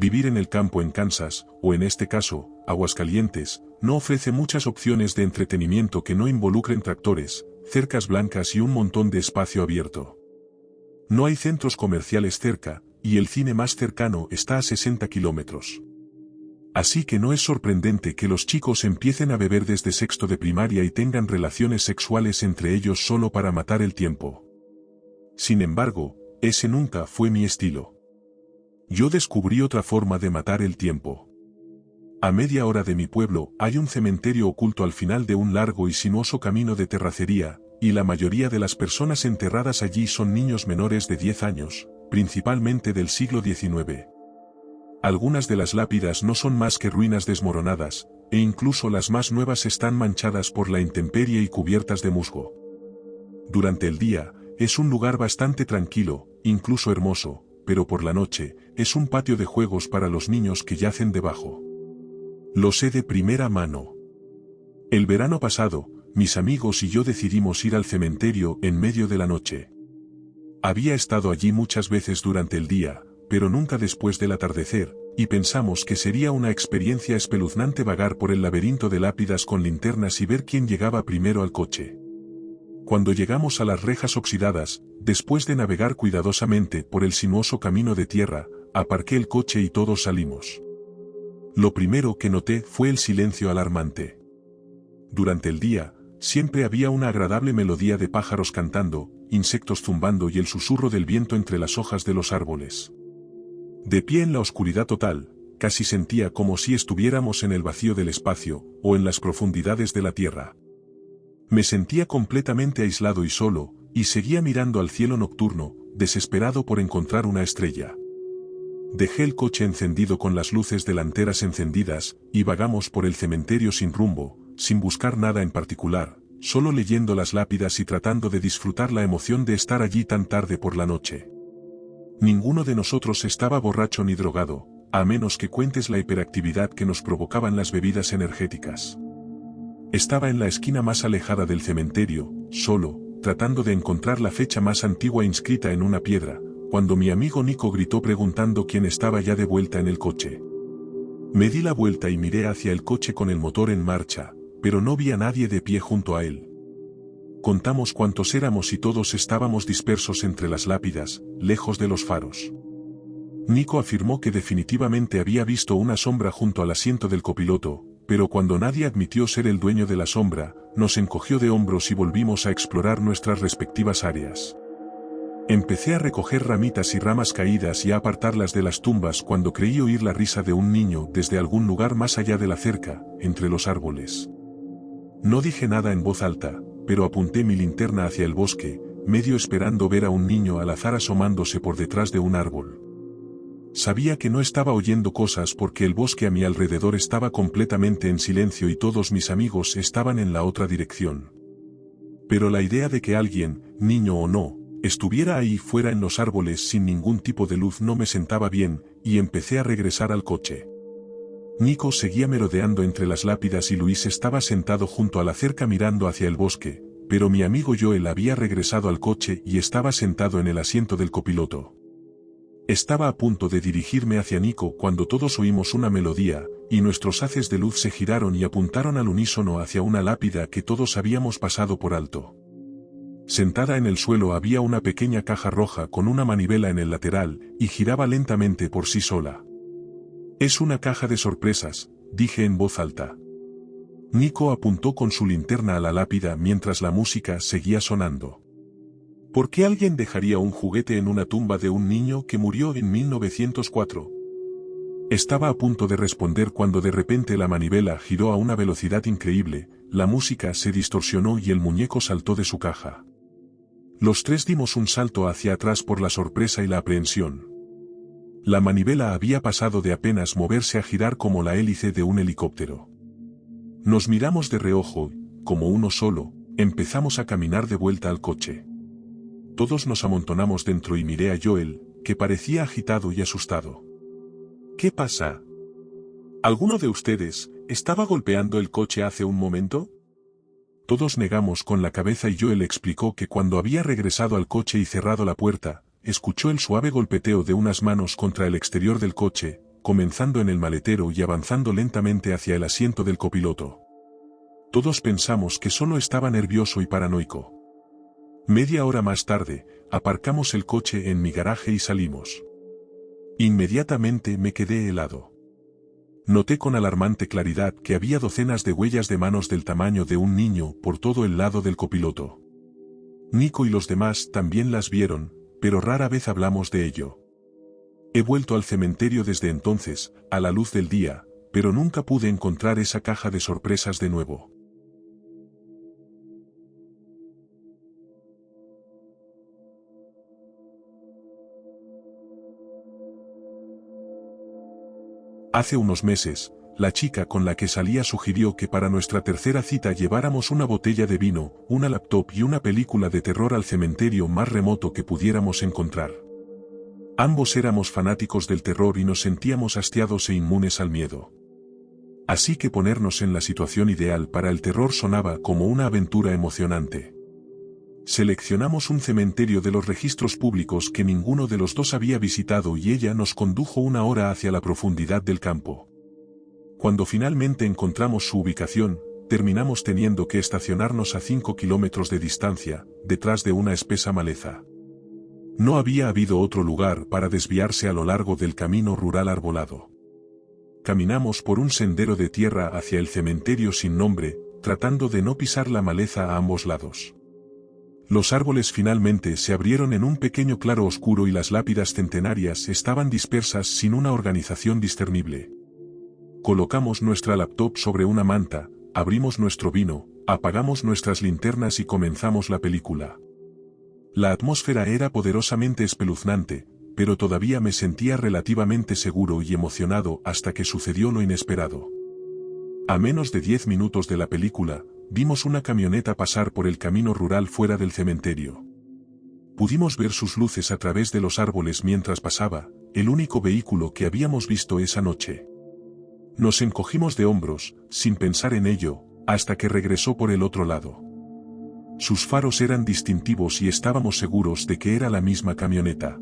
Vivir en el campo en Kansas, o en este caso, Aguascalientes, no ofrece muchas opciones de entretenimiento que no involucren tractores, cercas blancas y un montón de espacio abierto. No hay centros comerciales cerca, y el cine más cercano está a 60 kilómetros. Así que no es sorprendente que los chicos empiecen a beber desde sexto de primaria y tengan relaciones sexuales entre ellos solo para matar el tiempo. Sin embargo, ese nunca fue mi estilo. Yo descubrí otra forma de matar el tiempo. A media hora de mi pueblo hay un cementerio oculto al final de un largo y sinuoso camino de terracería, y la mayoría de las personas enterradas allí son niños menores de 10 años, principalmente del siglo XIX. Algunas de las lápidas no son más que ruinas desmoronadas, e incluso las más nuevas están manchadas por la intemperie y cubiertas de musgo. Durante el día, es un lugar bastante tranquilo, incluso hermoso, pero por la noche, es un patio de juegos para los niños que yacen debajo. Lo sé de primera mano. El verano pasado, mis amigos y yo decidimos ir al cementerio en medio de la noche. Había estado allí muchas veces durante el día, pero nunca después del atardecer, y pensamos que sería una experiencia espeluznante vagar por el laberinto de lápidas con linternas y ver quién llegaba primero al coche. Cuando llegamos a las rejas oxidadas, después de navegar cuidadosamente por el sinuoso camino de tierra, aparqué el coche y todos salimos. Lo primero que noté fue el silencio alarmante. Durante el día, siempre había una agradable melodía de pájaros cantando, insectos zumbando y el susurro del viento entre las hojas de los árboles. De pie en la oscuridad total, casi sentía como si estuviéramos en el vacío del espacio, o en las profundidades de la tierra. Me sentía completamente aislado y solo, y seguía mirando al cielo nocturno, desesperado por encontrar una estrella. Dejé el coche encendido con las luces delanteras encendidas, y vagamos por el cementerio sin rumbo, sin buscar nada en particular, solo leyendo las lápidas y tratando de disfrutar la emoción de estar allí tan tarde por la noche. Ninguno de nosotros estaba borracho ni drogado, a menos que cuentes la hiperactividad que nos provocaban las bebidas energéticas. Estaba en la esquina más alejada del cementerio, solo, tratando de encontrar la fecha más antigua inscrita en una piedra, cuando mi amigo Nico gritó preguntando quién estaba ya de vuelta en el coche. Me di la vuelta y miré hacia el coche con el motor en marcha, pero no vi a nadie de pie junto a él. Contamos cuántos éramos y todos estábamos dispersos entre las lápidas, lejos de los faros. Nico afirmó que definitivamente había visto una sombra junto al asiento del copiloto, pero cuando nadie admitió ser el dueño de la sombra, nos encogió de hombros y volvimos a explorar nuestras respectivas áreas. Empecé a recoger ramitas y ramas caídas y a apartarlas de las tumbas cuando creí oír la risa de un niño desde algún lugar más allá de la cerca, entre los árboles. No dije nada en voz alta, pero apunté mi linterna hacia el bosque, medio esperando ver a un niño al azar asomándose por detrás de un árbol. Sabía que no estaba oyendo cosas porque el bosque a mi alrededor estaba completamente en silencio y todos mis amigos estaban en la otra dirección. Pero la idea de que alguien, niño o no, estuviera ahí fuera en los árboles sin ningún tipo de luz no me sentaba bien, y empecé a regresar al coche. Nico seguía merodeando entre las lápidas y Luis estaba sentado junto a la cerca mirando hacia el bosque, pero mi amigo Joel había regresado al coche y estaba sentado en el asiento del copiloto. Estaba a punto de dirigirme hacia Nico cuando todos oímos una melodía, y nuestros haces de luz se giraron y apuntaron al unísono hacia una lápida que todos habíamos pasado por alto. Sentada en el suelo había una pequeña caja roja con una manivela en el lateral, y giraba lentamente por sí sola. «Es una caja de sorpresas», dije en voz alta. Nico apuntó con su linterna a la lápida mientras la música seguía sonando. ¿Por qué alguien dejaría un juguete en una tumba de un niño que murió en 1904? Estaba a punto de responder cuando de repente la manivela giró a una velocidad increíble, la música se distorsionó y el muñeco saltó de su caja. Los tres dimos un salto hacia atrás por la sorpresa y la aprehensión. La manivela había pasado de apenas moverse a girar como la hélice de un helicóptero. Nos miramos de reojo, como uno solo, empezamos a caminar de vuelta al coche. Todos nos amontonamos dentro y miré a Joel, que parecía agitado y asustado. ¿Qué pasa? ¿Alguno de ustedes estaba golpeando el coche hace un momento? Todos negamos con la cabeza y Joel explicó que cuando había regresado al coche y cerrado la puerta, escuchó el suave golpeteo de unas manos contra el exterior del coche, comenzando en el maletero y avanzando lentamente hacia el asiento del copiloto. Todos pensamos que solo estaba nervioso y paranoico. Media hora más tarde, aparcamos el coche en mi garaje y salimos. Inmediatamente me quedé helado. Noté con alarmante claridad que había docenas de huellas de manos del tamaño de un niño por todo el lado del copiloto. Nico y los demás también las vieron, pero rara vez hablamos de ello. He vuelto al cementerio desde entonces, a la luz del día, pero nunca pude encontrar esa caja de sorpresas de nuevo. Hace unos meses, la chica con la que salía sugirió que para nuestra tercera cita lleváramos una botella de vino, una laptop y una película de terror al cementerio más remoto que pudiéramos encontrar. Ambos éramos fanáticos del terror y nos sentíamos hastiados e inmunes al miedo. Así que ponernos en la situación ideal para el terror sonaba como una aventura emocionante. Seleccionamos un cementerio de los registros públicos que ninguno de los dos había visitado y ella nos condujo una hora hacia la profundidad del campo. Cuando finalmente encontramos su ubicación, terminamos teniendo que estacionarnos a 5 kilómetros de distancia, detrás de una espesa maleza. No había habido otro lugar para desviarse a lo largo del camino rural arbolado. Caminamos por un sendero de tierra hacia el cementerio sin nombre, tratando de no pisar la maleza a ambos lados. Los árboles finalmente se abrieron en un pequeño claro oscuro y las lápidas centenarias estaban dispersas sin una organización discernible. Colocamos nuestra laptop sobre una manta, abrimos nuestro vino, apagamos nuestras linternas y comenzamos la película. La atmósfera era poderosamente espeluznante, pero todavía me sentía relativamente seguro y emocionado hasta que sucedió lo inesperado. A menos de 10 minutos de la película, vimos una camioneta pasar por el camino rural fuera del cementerio. Pudimos ver sus luces a través de los árboles mientras pasaba, el único vehículo que habíamos visto esa noche. Nos encogimos de hombros, sin pensar en ello, hasta que regresó por el otro lado. Sus faros eran distintivos y estábamos seguros de que era la misma camioneta.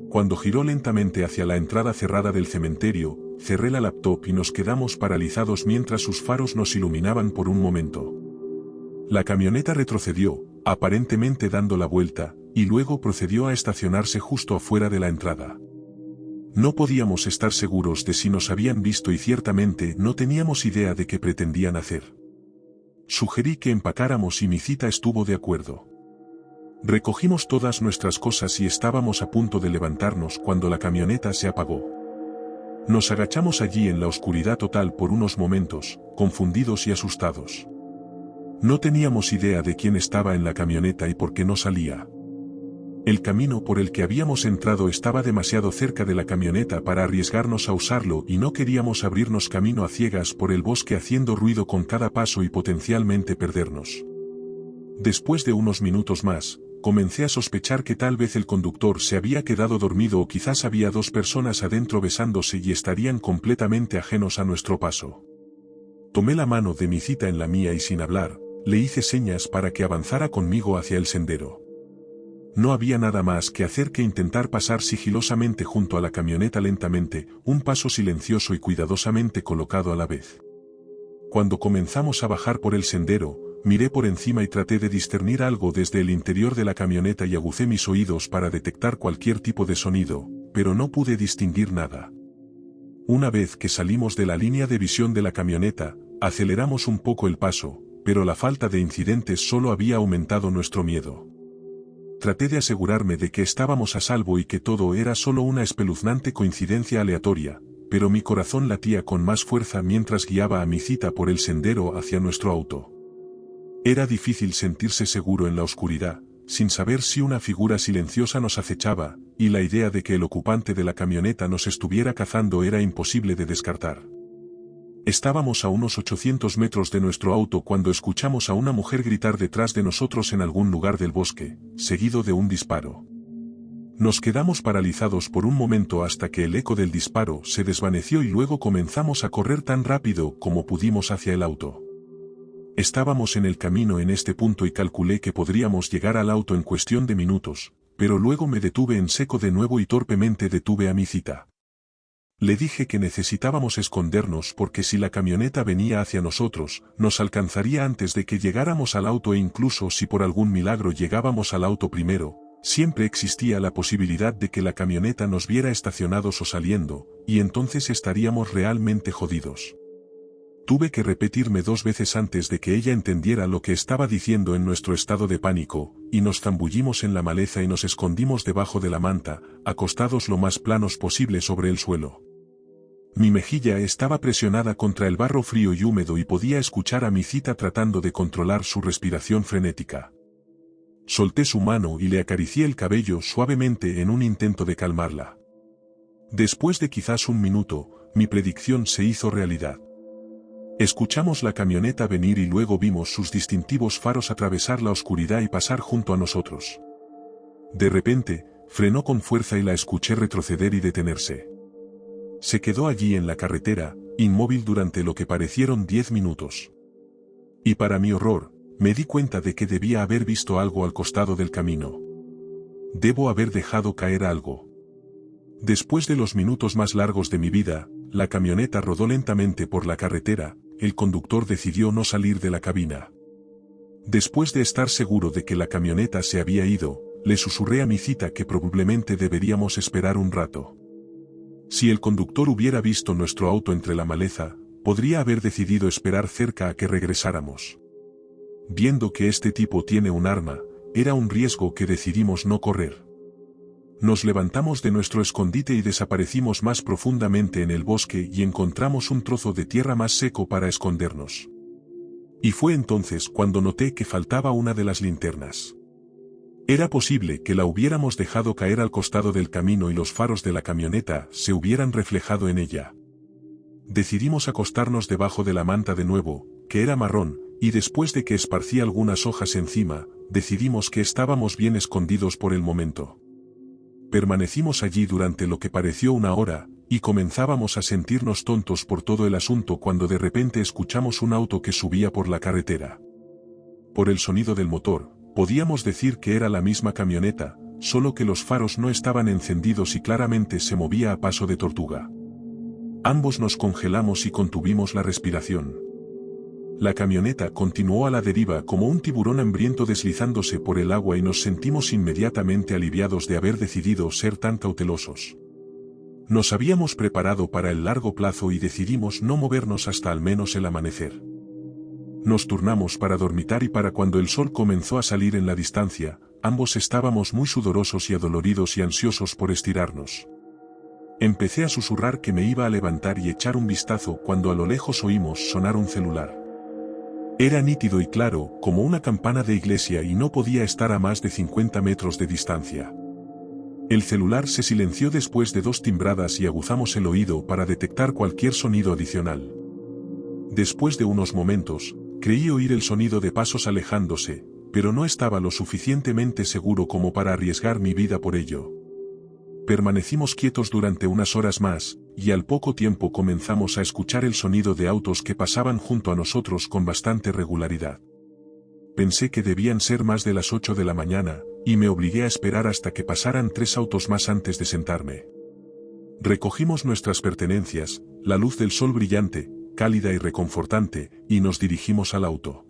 Cuando giró lentamente hacia la entrada cerrada del cementerio, cerré la laptop y nos quedamos paralizados mientras sus faros nos iluminaban por un momento. La camioneta retrocedió, aparentemente dando la vuelta, y luego procedió a estacionarse justo afuera de la entrada. No podíamos estar seguros de si nos habían visto y ciertamente no teníamos idea de qué pretendían hacer. Sugerí que empacáramos y mi cita estuvo de acuerdo. Recogimos todas nuestras cosas y estábamos a punto de levantarnos cuando la camioneta se apagó. Nos agachamos allí en la oscuridad total por unos momentos, confundidos y asustados. No teníamos idea de quién estaba en la camioneta y por qué no salía. El camino por el que habíamos entrado estaba demasiado cerca de la camioneta para arriesgarnos a usarlo y no queríamos abrirnos camino a ciegas por el bosque haciendo ruido con cada paso y potencialmente perdernos. Después de unos minutos más, comencé a sospechar que tal vez el conductor se había quedado dormido o quizás había dos personas adentro besándose y estarían completamente ajenos a nuestro paso. Tomé la mano de mi cita en la mía y sin hablar, le hice señas para que avanzara conmigo hacia el sendero. No había nada más que hacer que intentar pasar sigilosamente junto a la camioneta lentamente, un paso silencioso y cuidadosamente colocado a la vez. Cuando comenzamos a bajar por el sendero, miré por encima y traté de discernir algo desde el interior de la camioneta y agucé mis oídos para detectar cualquier tipo de sonido, pero no pude distinguir nada. Una vez que salimos de la línea de visión de la camioneta, aceleramos un poco el paso, pero la falta de incidentes solo había aumentado nuestro miedo. Traté de asegurarme de que estábamos a salvo y que todo era solo una espeluznante coincidencia aleatoria, pero mi corazón latía con más fuerza mientras guiaba a mi cita por el sendero hacia nuestro auto. Era difícil sentirse seguro en la oscuridad, sin saber si una figura silenciosa nos acechaba, y la idea de que el ocupante de la camioneta nos estuviera cazando era imposible de descartar. Estábamos a unos 800 metros de nuestro auto cuando escuchamos a una mujer gritar detrás de nosotros en algún lugar del bosque, seguido de un disparo. Nos quedamos paralizados por un momento hasta que el eco del disparo se desvaneció y luego comenzamos a correr tan rápido como pudimos hacia el auto. Estábamos en el camino en este punto y calculé que podríamos llegar al auto en cuestión de minutos, pero luego me detuve en seco de nuevo y torpemente detuve a mi cita. Le dije que necesitábamos escondernos porque si la camioneta venía hacia nosotros, nos alcanzaría antes de que llegáramos al auto e incluso si por algún milagro llegábamos al auto primero, siempre existía la posibilidad de que la camioneta nos viera estacionados o saliendo, y entonces estaríamos realmente jodidos. Tuve que repetirme 2 veces antes de que ella entendiera lo que estaba diciendo en nuestro estado de pánico, y nos zambullimos en la maleza y nos escondimos debajo de la manta, acostados lo más planos posible sobre el suelo. Mi mejilla estaba presionada contra el barro frío y húmedo y podía escuchar a mi cita tratando de controlar su respiración frenética. Solté su mano y le acaricié el cabello suavemente en un intento de calmarla. Después de quizás 1 minuto, mi predicción se hizo realidad. Escuchamos la camioneta venir y luego vimos sus distintivos faros atravesar la oscuridad y pasar junto a nosotros. De repente, frenó con fuerza y la escuché retroceder y detenerse. Se quedó allí en la carretera, inmóvil durante lo que parecieron 10 minutos. Y para mi horror, me di cuenta de que debía haber visto algo al costado del camino. Debo haber dejado caer algo. Después de los minutos más largos de mi vida, la camioneta rodó lentamente por la carretera, el conductor decidió no salir de la cabina. Después de estar seguro de que la camioneta se había ido, le susurré a mi cita que probablemente deberíamos esperar un rato. Si el conductor hubiera visto nuestro auto entre la maleza, podría haber decidido esperar cerca a que regresáramos. Viendo que este tipo tiene un arma, era un riesgo que decidimos no correr. Nos levantamos de nuestro escondite y desaparecimos más profundamente en el bosque y encontramos un trozo de tierra más seco para escondernos. Y fue entonces cuando noté que faltaba una de las linternas. Era posible que la hubiéramos dejado caer al costado del camino y los faros de la camioneta se hubieran reflejado en ella. Decidimos acostarnos debajo de la manta de nuevo, que era marrón, y después de que esparcí algunas hojas encima, decidimos que estábamos bien escondidos por el momento. Permanecimos allí durante lo que pareció 1 hora, y comenzábamos a sentirnos tontos por todo el asunto cuando de repente escuchamos un auto que subía por la carretera. Por el sonido del motor, podíamos decir que era la misma camioneta, solo que los faros no estaban encendidos y claramente se movía a paso de tortuga. Ambos nos congelamos y contuvimos la respiración. La camioneta continuó a la deriva como un tiburón hambriento deslizándose por el agua y nos sentimos inmediatamente aliviados de haber decidido ser tan cautelosos. Nos habíamos preparado para el largo plazo y decidimos no movernos hasta al menos el amanecer. Nos turnamos para dormitar y para cuando el sol comenzó a salir en la distancia, ambos estábamos muy sudorosos y adoloridos y ansiosos por estirarnos. Empecé a susurrar que me iba a levantar y echar un vistazo cuando a lo lejos oímos sonar un celular. Era nítido y claro, como una campana de iglesia y no podía estar a más de 50 metros de distancia. El celular se silenció después de 2 timbradas y aguzamos el oído para detectar cualquier sonido adicional. Después de unos momentos, creí oír el sonido de pasos alejándose, pero no estaba lo suficientemente seguro como para arriesgar mi vida por ello. Permanecimos quietos durante unas horas más, y al poco tiempo comenzamos a escuchar el sonido de autos que pasaban junto a nosotros con bastante regularidad. Pensé que debían ser más de las 8 de la mañana, y me obligué a esperar hasta que pasaran 3 autos más antes de sentarme. Recogimos nuestras pertenencias, la luz del sol brillante, cálida y reconfortante, y nos dirigimos al auto.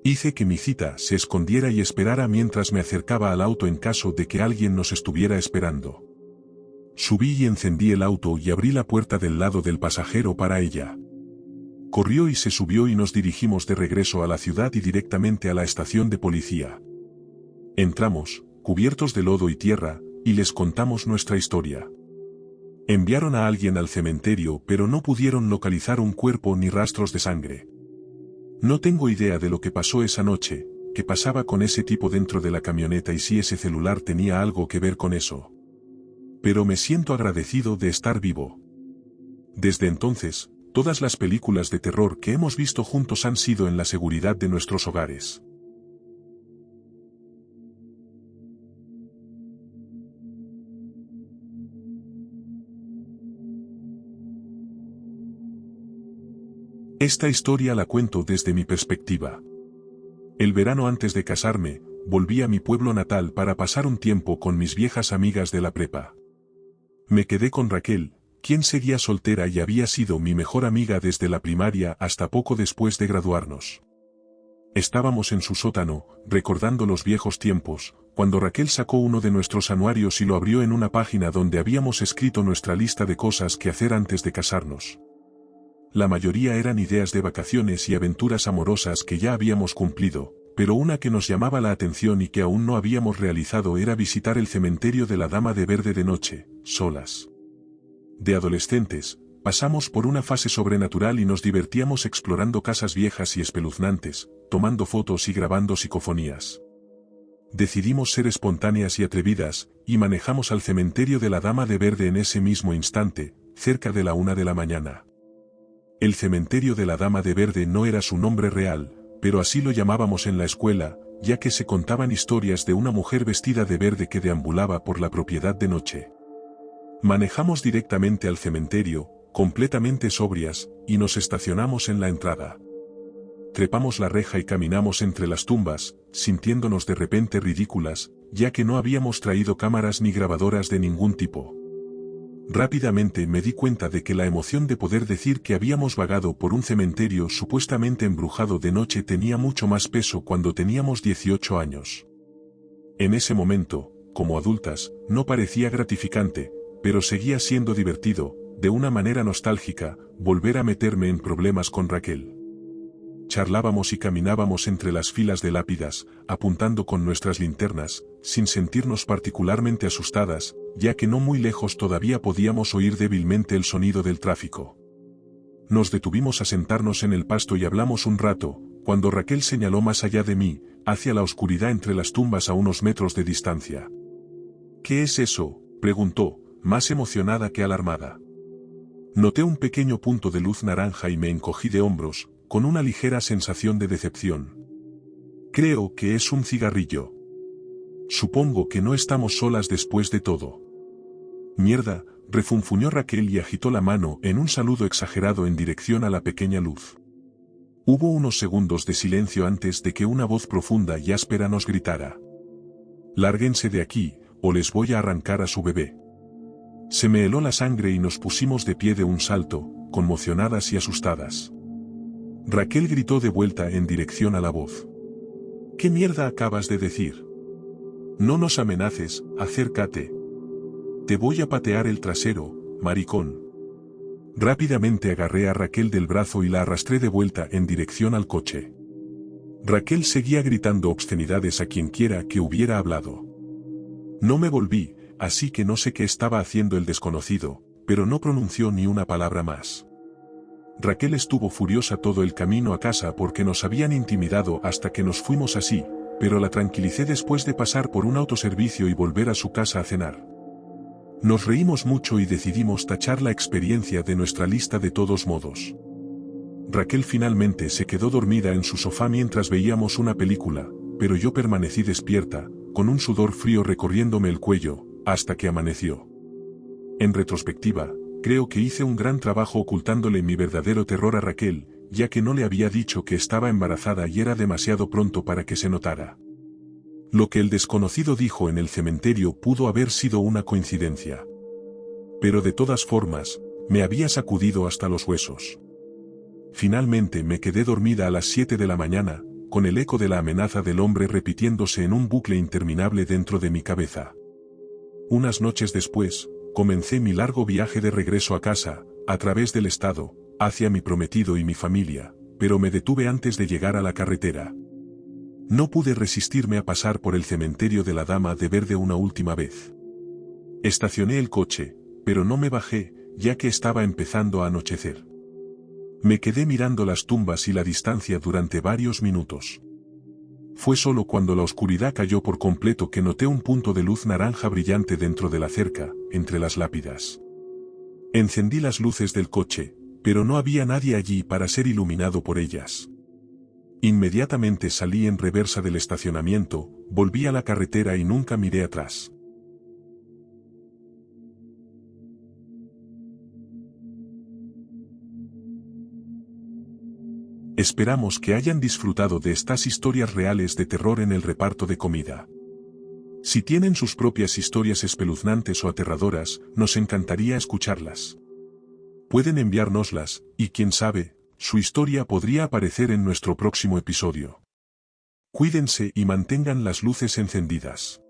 Hice que mi cita se escondiera y esperara mientras me acercaba al auto en caso de que alguien nos estuviera esperando. Subí y encendí el auto y abrí la puerta del lado del pasajero para ella. Corrió y se subió y nos dirigimos de regreso a la ciudad y directamente a la estación de policía. Entramos, cubiertos de lodo y tierra, y les contamos nuestra historia. Enviaron a alguien al cementerio pero no pudieron localizar un cuerpo ni rastros de sangre. No tengo idea de lo que pasó esa noche, qué pasaba con ese tipo dentro de la camioneta y si ese celular tenía algo que ver con eso. Pero me siento agradecido de estar vivo. Desde entonces, todas las películas de terror que hemos visto juntos han sido en la seguridad de nuestros hogares. Esta historia la cuento desde mi perspectiva. El verano antes de casarme, volví a mi pueblo natal para pasar un tiempo con mis viejas amigas de la prepa. Me quedé con Raquel, quien seguía soltera y había sido mi mejor amiga desde la primaria hasta poco después de graduarnos. Estábamos en su sótano, recordando los viejos tiempos, cuando Raquel sacó uno de nuestros anuarios y lo abrió en una página donde habíamos escrito nuestra lista de cosas que hacer antes de casarnos. La mayoría eran ideas de vacaciones y aventuras amorosas que ya habíamos cumplido, pero una que nos llamaba la atención y que aún no habíamos realizado era visitar el cementerio de la Dama de Verde de noche, solas. De adolescentes, pasamos por una fase sobrenatural y nos divertíamos explorando casas viejas y espeluznantes, tomando fotos y grabando psicofonías. Decidimos ser espontáneas y atrevidas, y manejamos al cementerio de la Dama de Verde en ese mismo instante, cerca de la 1 de la mañana. El cementerio de la Dama de Verde no era su nombre real, pero así lo llamábamos en la escuela, ya que se contaban historias de una mujer vestida de verde que deambulaba por la propiedad de noche. Manejamos directamente al cementerio, completamente sobrias, y nos estacionamos en la entrada. Trepamos la reja y caminamos entre las tumbas, sintiéndonos de repente ridículas, ya que no habíamos traído cámaras ni grabadoras de ningún tipo. Rápidamente me di cuenta de que la emoción de poder decir que habíamos vagado por un cementerio supuestamente embrujado de noche tenía mucho más peso cuando teníamos 18 años. En ese momento, como adultas, no parecía gratificante, pero seguía siendo divertido, de una manera nostálgica, volver a meterme en problemas con Raquel. Charlábamos y caminábamos entre las filas de lápidas, apuntando con nuestras linternas, sin sentirnos particularmente asustadas, ya que no muy lejos todavía podíamos oír débilmente el sonido del tráfico. Nos detuvimos a sentarnos en el pasto y hablamos un rato, cuando Raquel señaló más allá de mí, hacia la oscuridad entre las tumbas a unos metros de distancia. ¿Qué es eso?, preguntó, más emocionada que alarmada. Noté un pequeño punto de luz naranja y me encogí de hombros, con una ligera sensación de decepción. Creo que es un cigarrillo. Supongo que no estamos solas después de todo. Mierda, refunfuñó Raquel y agitó la mano en un saludo exagerado en dirección a la pequeña luz. Hubo unos segundos de silencio antes de que una voz profunda y áspera nos gritara: «Lárguense de aquí, o les voy a arrancar a su bebé». Se me heló la sangre y nos pusimos de pie de un salto, conmocionadas y asustadas. Raquel gritó de vuelta en dirección a la voz: «¿Qué mierda acabas de decir? No nos amenaces, acércate. Te voy a patear el trasero, maricón». Rápidamente agarré a Raquel del brazo y la arrastré de vuelta en dirección al coche. Raquel seguía gritando obscenidades a quienquiera que hubiera hablado. No me volví, así que no sé qué estaba haciendo el desconocido, pero no pronunció ni una palabra más. Raquel estuvo furiosa todo el camino a casa porque nos habían intimidado hasta que nos fuimos así, pero la tranquilicé después de pasar por un autoservicio y volver a su casa a cenar. Nos reímos mucho y decidimos tachar la experiencia de nuestra lista de todos modos. Raquel finalmente se quedó dormida en su sofá mientras veíamos una película, pero yo permanecí despierta, con un sudor frío recorriéndome el cuello, hasta que amaneció. En retrospectiva, creo que hice un gran trabajo ocultándole mi verdadero terror a Raquel, ya que no le había dicho que estaba embarazada y era demasiado pronto para que se notara. Lo que el desconocido dijo en el cementerio pudo haber sido una coincidencia. Pero de todas formas, me había sacudido hasta los huesos. Finalmente me quedé dormida a las 7 de la mañana, con el eco de la amenaza del hombre repitiéndose en un bucle interminable dentro de mi cabeza. Unas noches después, comencé mi largo viaje de regreso a casa, a través del estado, hacia mi prometido y mi familia, pero me detuve antes de llegar a la carretera. No pude resistirme a pasar por el cementerio de la Dama de Verde una última vez. Estacioné el coche, pero no me bajé, ya que estaba empezando a anochecer. Me quedé mirando las tumbas y la distancia durante varios minutos. Fue solo cuando la oscuridad cayó por completo que noté un punto de luz naranja brillante dentro de la cerca, entre las lápidas. Encendí las luces del coche, pero no había nadie allí para ser iluminado por ellas. Inmediatamente salí en reversa del estacionamiento, volví a la carretera y nunca miré atrás. Esperamos que hayan disfrutado de estas historias reales de terror en el reparto de comida. Si tienen sus propias historias espeluznantes o aterradoras, nos encantaría escucharlas. pueden enviárnoslas, y quién sabe, su historia podría aparecer en nuestro próximo episodio. Cuídense y mantengan las luces encendidas.